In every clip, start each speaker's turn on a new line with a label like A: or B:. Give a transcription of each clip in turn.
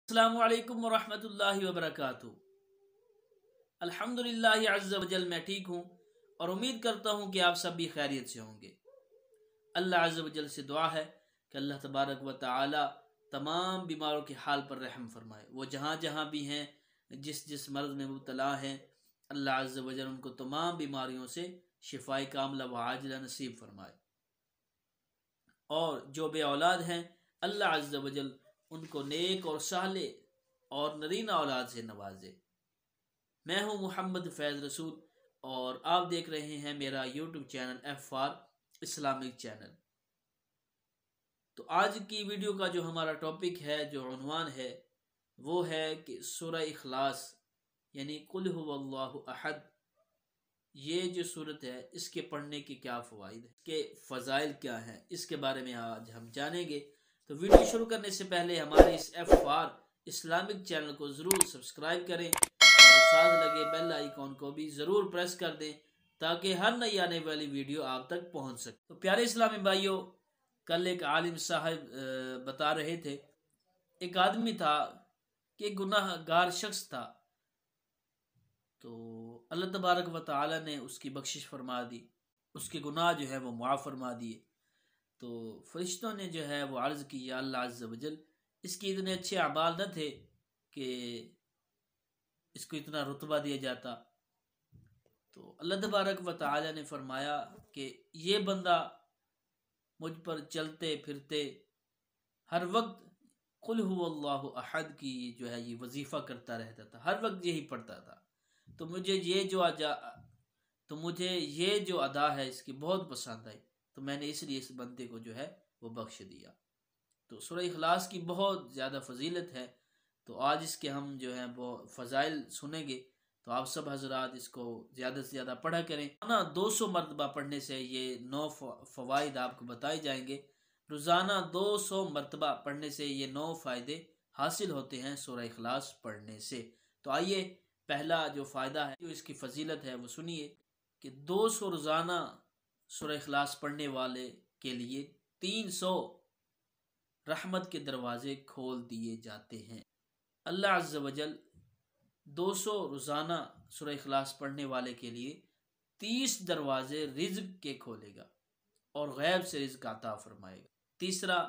A: السلام علیکم ورحمۃ اللہ وبرکاتہ۔ الحمدللہ عز وجل میں ٹھیک ہوں اور امید کرتا ہوں کہ آپ سب بھی خیریت سے ہوں گے۔ اللہ عز وجل سے دعا ہے کہ اللہ تبارک و تعالی تمام بیماروں کے حال پر رحم فرمائے۔ وہ جہاں جہاں بھی ہیں، جس مرض میں مبتلا ہیں، اللہ عز وجل ان کو تمام بیماریوں سے شفائے کاملہ و عاجلہ نصیب فرمائے۔ اور جو بے اولاد ہیں، اللہ عز وجل ان کو نیک اور صالح اور نرینہ اولاد سے نوازے۔ میں ہوں محمد فیض رسول اور آپ دیکھ رہے ہیں میرا YouTube channel FR Islamic channel. تو آج کی ویڈیو کا جو ہمارا ٹاپک ہے، جو عنوان ہے، وہ ہے کہ سورہ اخلاص یعنی قل هو اللہ احد، یہ جو صورت ہے اس کے پڑھنے کے کیا فوائد ہیں، اس کے فضائل کیا ہیں، اس کے بارے میں آج ہم جانیں گے۔ تو ویڈیو شروع کرنے سے پہلے ہمارے اس FR اسلامک چینل کو ضرور سبسکرائب کریں اور ساتھ لگے بیل آئیکن کو بھی ضرور پریس کر دیں تاکہ ہر نئی آنے والی ویڈیو آپ تک پہنچ سکے۔ تو پیارے اسلامی بھائیوں، کل ایک عالم صاحب بتا رہے تھے، ایک آدمی تھا کہ گناہ گار شخص تھا، تو اللہ تبارک و تعالی نے اس کی بخشش فرما دی، اس کے گناہ جو ہے وہ معاف فرما دیے۔ تو فرشتوں نے جو ہے وہ عرض کی، یا اللہ عز وجل، اس کی اتنے اچھے اعمال نہ تھے کہ اس کو اتنا رتبہ دیا جاتا۔ تو اللہ تبارک و تعالی نے فرمایا کہ یہ بندہ مجھ پر چلتے پھرتے ہر وقت قل هو اللہ احد کی جو ہے یہ وظیفہ کرتا رہتا تھا، ہر وقت یہی پڑھتا تھا، تو مجھے یہ جو ادا ہے اس کی بہت پسند آئی، تو میں نے اس لیے اس بندے کو جو ہے وہ بخش دیا۔ تو سورہ اخلاص کی بہت زیادہ فضیلت ہے، تو آج اس کے ہم جو ہیں وہ فضائل سنیں گے، تو آپ سب حضرات اس کو زیادہ سے زیادہ پڑھا کریں۔ 200 مرتبہ پڑھنے سے یہ 9 فوائد آپ کو بتائے جائیں گے۔ روزانہ 200 مرتبہ پڑھنے سے یہ 9 فائدے حاصل ہوتے ہیں سورہ اخلاص پڑھنے سے۔ تو آئیے پہلا جو فائدہ ہے، جو اس کی فضیلت ہے، وہ سنیے کہ 200 روزانہ سورہ اخلاص پڑھنے والے کے لیے 300 رحمت کے دروازے کھول دیے جاتے ہیں۔ اللہ عز وجل 200 روزانہ سورہ اخلاص پڑھنے والے کے لیے 30 دروازے رزق کے کھولے گا اور غیب سے رزق عطا فرمائے گا۔ تیسرا،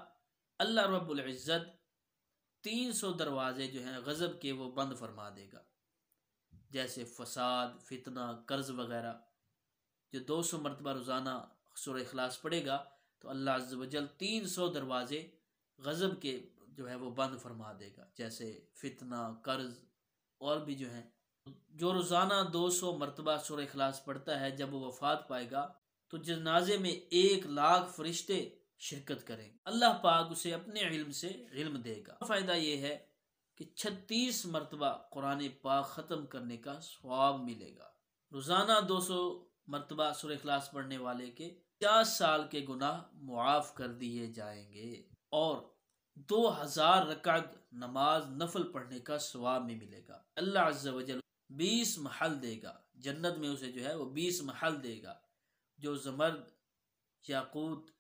A: اللہ رب العزت 300 دروازے جو ہیں غضب کے وہ بند فرما دے گا، جیسے فساد، فتنہ، قرض وغیرہ۔ جو 200 مرتبہ روزانہ سورہ اخلاص پڑھے گا تو اللہ عز وجل 300 دروازے غضب کے جو ہے وہ بند فرما دے گا، جیسے فتنہ، قرض اور بھی جو ہیں۔ جو روزانہ 200 مرتبہ سورہ اخلاص پڑھتا ہے، جب وہ وفات پائے گا تو جنازے میں 1,00,000 فرشتے شرکت کریں گے، اللہ پاک اسے اپنے علم سے علم دے گا۔ فائدہ یہ ہے کہ 36 مرتبہ قرآن پاک ختم کرنے کا ثواب ملے گا۔ روزانہ 200 مرتبہ سورہ اخلاص پڑھنے والے کے 50 سال کے گناہ معاف کر دیے جائیں گے اور 2000 رکعت نماز نفل پڑھنے کا ثواب میں ملے گا۔ اللہ عز وجل 20 محل دے گا، جنت میں اسے جو ہے وہ 20 محل دے گا، جو زمرد، یاقوت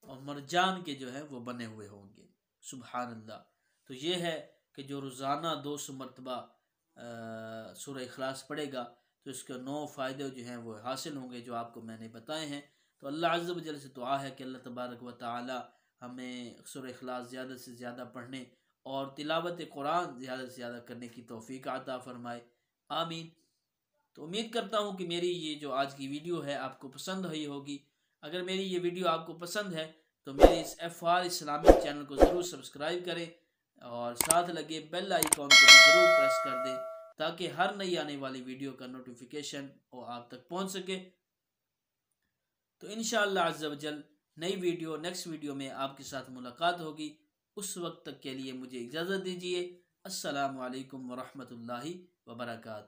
A: اور مرجان کے جو ہے وہ بنے ہوئے ہوں گے۔ سبحان اللہ۔ تو یہ ہے کہ جو روزانہ 200 مرتبہ سورہ اخلاص پڑھے گا تو اس کے 9 فائدے جو ہیں وہ حاصل ہوں گے، جو آپ کو میں نے بتائے ہیں۔ تو اللہ عز و جل سے دعا ہے کہ اللہ تبارک و تعالی ہمیں سورہ اخلاص زیادہ سے زیادہ پڑھنے اور تلاوت قرآن زیادہ سے زیادہ کرنے کی توفیق عطا فرمائے، آمین۔ تو امید کرتا ہوں کہ میری یہ جو آج کی ویڈیو ہے آپ کو پسند ہوئی ہوگی۔ اگر میری یہ ویڈیو آپ کو پسند ہے تو میرے اس FR اسلامک چینل کو ضرور سبسکرائب کریں اور ساتھ لگے بیل آئیکن کو بھی ضرور پریس کر دیں تاکہ ہر نئی آنے والی ویڈیو کا نوٹیفیکیشن وہ آپ تک پہنچ سکے۔ تو انشاءاللہ عز و جل نیکسٹ ویڈیو میں آپ کے ساتھ ملاقات ہوگی۔ اس وقت تک کے لیے مجھے اجازت دیجیے۔ السلام علیکم ورحمۃ اللہ وبرکاتہ۔